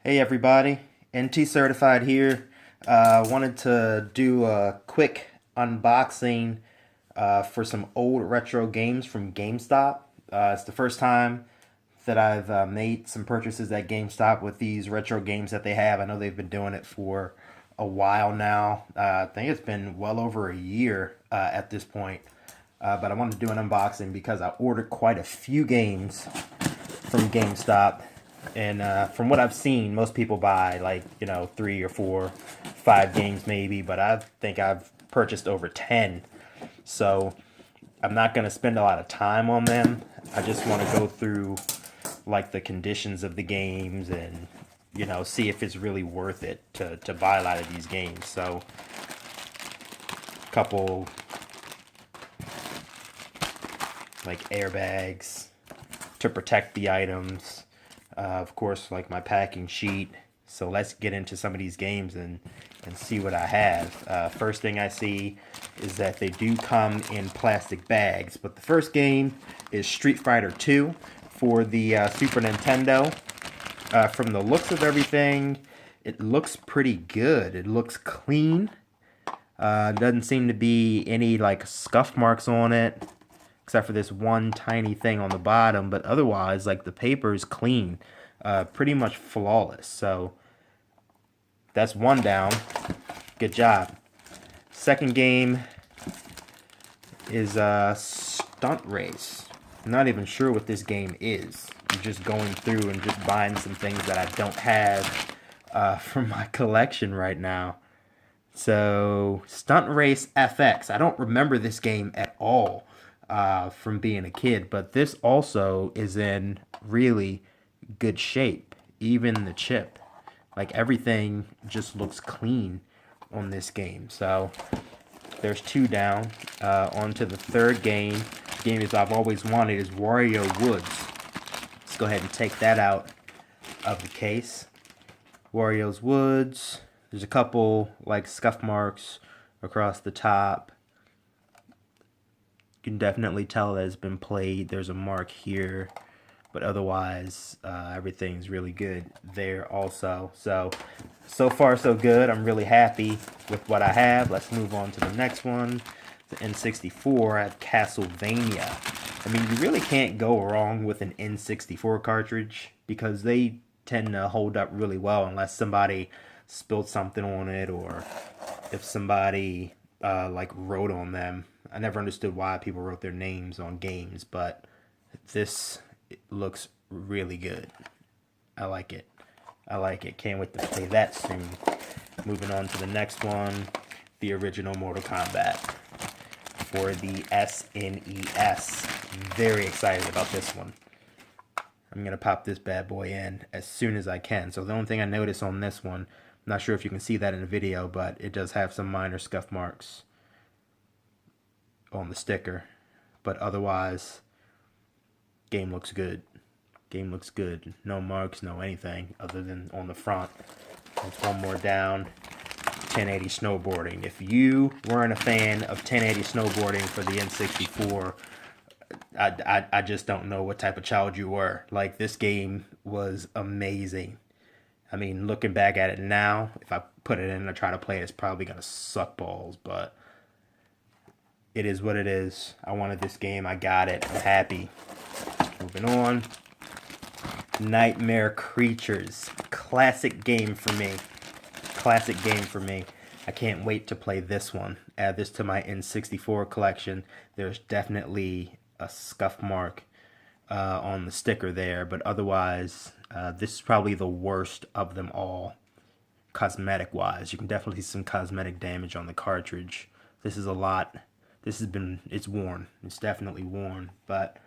Hey everybody, NT Certified here. Wanted to do a quick unboxing for some old retro games from Gamestop. It's the first time that I've made some purchases at GameStop with these retro games that they have. I know they've been doing it for a while now. I think it's been well over a year at this point. But I wanted to do an unboxing because I ordered quite a few games from GameStop. And from what I've seen, most people buy like, 3 or 4, 5 games maybe, but I think I've purchased over 10. So I'm not going to spend a lot of time on them. I just want to go through like the conditions of the games and, see if it's really worth it to buy a lot of these games. So a couple like airbags to protect the items. Of course, like my packing sheet. So let's get into some of these games and see what I have. First thing I see is that they do come in plastic bags. But the first game is Street Fighter 2 for the Super Nintendo. From the looks of everything, it looks pretty good. It looks clean. Doesn't seem to be any like scuff marks on it, except for this one tiny thing on the bottom, but otherwise, like, the paper is clean, pretty much flawless. So that's one down. Good job. Second game is Stunt Race. I'm not even sure what this game is. I'm just going through and just buying some things that I don't have from my collection right now. So Stunt Race FX. I don't remember this game at all from being a kid, but this also is in really good shape. Even the chip, like, everything just looks clean on this game. So there's two down. On to the third game. The game is I've always wanted is Warhammer Woods. Let's go ahead and take that out of the case. Warriors Woods. There's a couple like scuff marks across the top. You can definitely tell that it's been played. There's a mark here, but otherwise everything's really good there also. So far so good. I'm really happy with what I have. Let's move on to the next one. The N64 at Castlevania. I mean, you really can't go wrong with an N64 cartridge because they tend to hold up really well unless somebody spilled something on it or if somebody like wrote on them. I never understood why people wrote their names on games, but this looks really good. I like it. I like it. Can't wait to play that soon. Moving on to the next one, the original Mortal Kombat for the SNES. Very excited about this one. I'm going to pop this bad boy in as soon as I can. So the only thing I notice on this one, I'm not sure if you can see that in the video, but it does have some minor scuff marks on the sticker. But otherwise, game looks good. Game looks good. No marks, no anything other than on the front. There's one more down. 1080 snowboarding. If you weren't a fan of 1080 snowboarding for the N64, I just don't know what type of child you were. Like, this game was amazing. I mean, looking back at it now, if I put it in and try to play it, it's probably going to suck balls, but it is what it is. I wanted this game. I got it. I'm happy. Moving on. Nightmare Creatures. Classic game for me. Classic game for me. I can't wait to play this one. Add this to my N64 collection. There's definitely a scuff mark on the sticker there, but otherwise this is probably the worst of them all cosmetic wise. You can definitely see some cosmetic damage on the cartridge. This is a lot. It's worn. It's definitely worn, but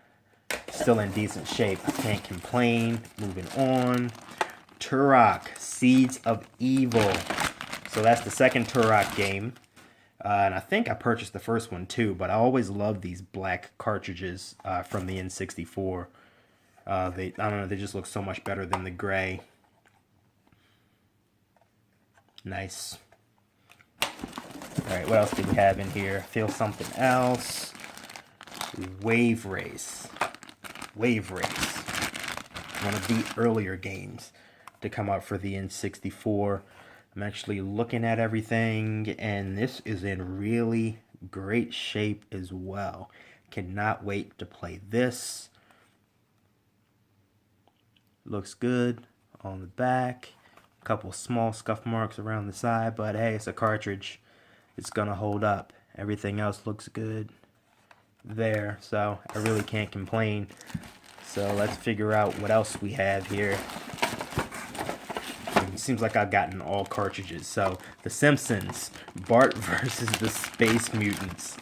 still in decent shape. I can't complain. Moving on. Turok, Seeds of Evil. So that's the second Turok game. And I think I purchased the first one too, but I always love these black cartridges from the N64. I don't know, they just look so much better than the gray. Nice. Alright, what else do we have in here? Feel something else. Waverace. One of the earlier games. to come out for the N64. I'm actually looking at everything, and this is in really great shape as well. Cannot wait to play this. Looks good on the back. A couple small scuff marks around the side, but hey, it's a cartridge. It's gonna hold up. Everything else looks good there, so I really can't complain. So let's figure out what else we have here. It seems like I've gotten all cartridges. So the Simpsons, Bart versus the Space Mutants.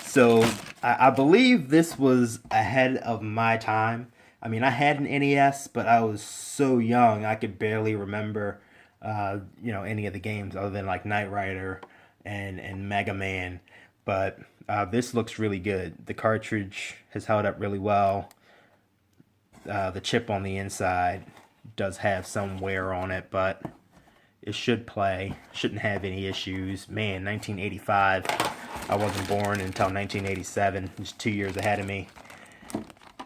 So I believe this was ahead of my time. I mean, I had an NES, but I was so young I could barely remember, any of the games other than like Knight Rider and Mega Man. But this looks really good. The cartridge has held up really well. The chip on the inside does have some wear on it, but it should play. Shouldn't have any issues. Man, 1985. I wasn't born until 1987. Just 2 years ahead of me.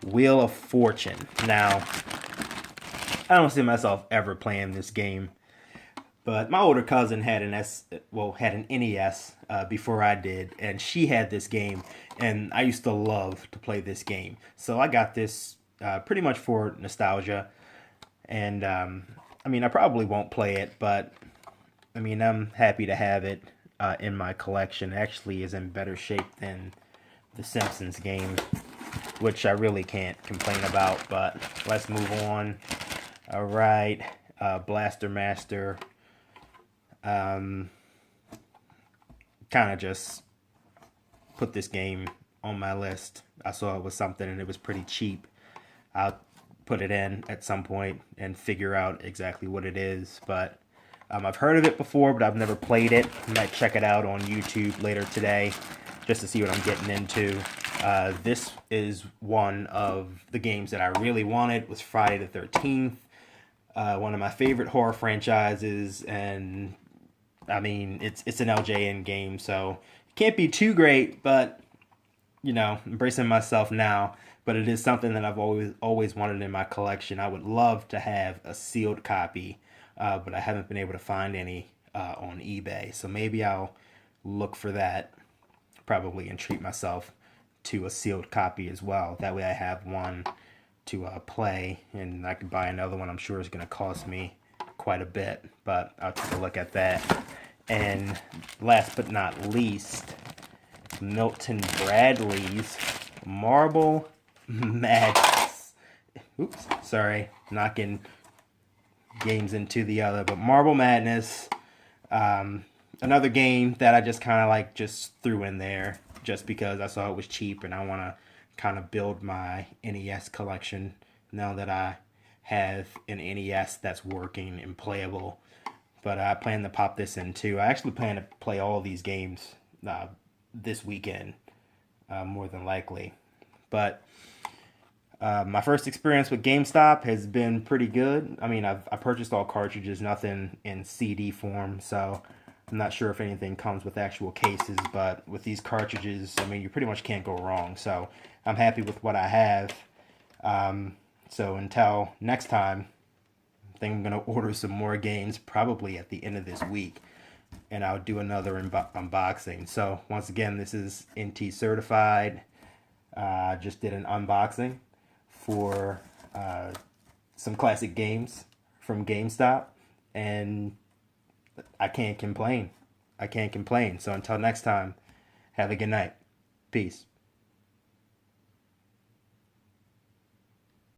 Wheel of Fortune. Now, I don't see myself ever playing this game, but my older cousin had an NES before I did, and she had this game, and I used to love to play this game. So I got this pretty much for nostalgia, and I mean, I probably won't play it, but I mean, I'm happy to have it in my collection. It actually is in better shape than the Simpsons game, which I really can't complain about, but let's move on. All right, Blaster Master. Kind of just put this game on my list. I saw it was something and it was pretty cheap. I'll put it in at some point and figure out exactly what it is, but I've heard of it before, but I've never played it. I might check it out on YouTube later today just to see what I'm getting into. This is one of the games that I really wanted. Was Friday the 13th, one of my favorite horror franchises, and I mean, it's an LJN game, so it can't be too great, but embracing myself now. But it is something that I've always wanted in my collection. I would love to have a sealed copy, but I haven't been able to find any on eBay. So maybe I'll look for that probably and treat myself to a sealed copy as well. That way I have one to play, and I can buy another one. I'm sure it's going to cost me quite a bit, but I'll take a look at that. And last but not least, Milton Bradley's Marble Madness. Oops, sorry, knocking games into the other, but Marble Madness, another game that I just kind of just threw in there just because I saw it was cheap and I want to kind of build my NES collection now that I have an NES that's working and playable. But I plan to pop this in too. I actually plan to play all of these games this weekend, more than likely. But my first experience with Gamestop has been pretty good. I mean, I purchased all cartridges, nothing in CD form, so I'm not sure if anything comes with actual cases, but with these cartridges, I mean, you pretty much can't go wrong. So I'm happy with what I have. So until next time, I think I'm going to order some more games probably at the end of this week, and I'll do another unboxing. So once again, this is NT Certified. Just did an unboxing for some classic games from GameStop, and I can't complain. So until next time, have a good night. Peace.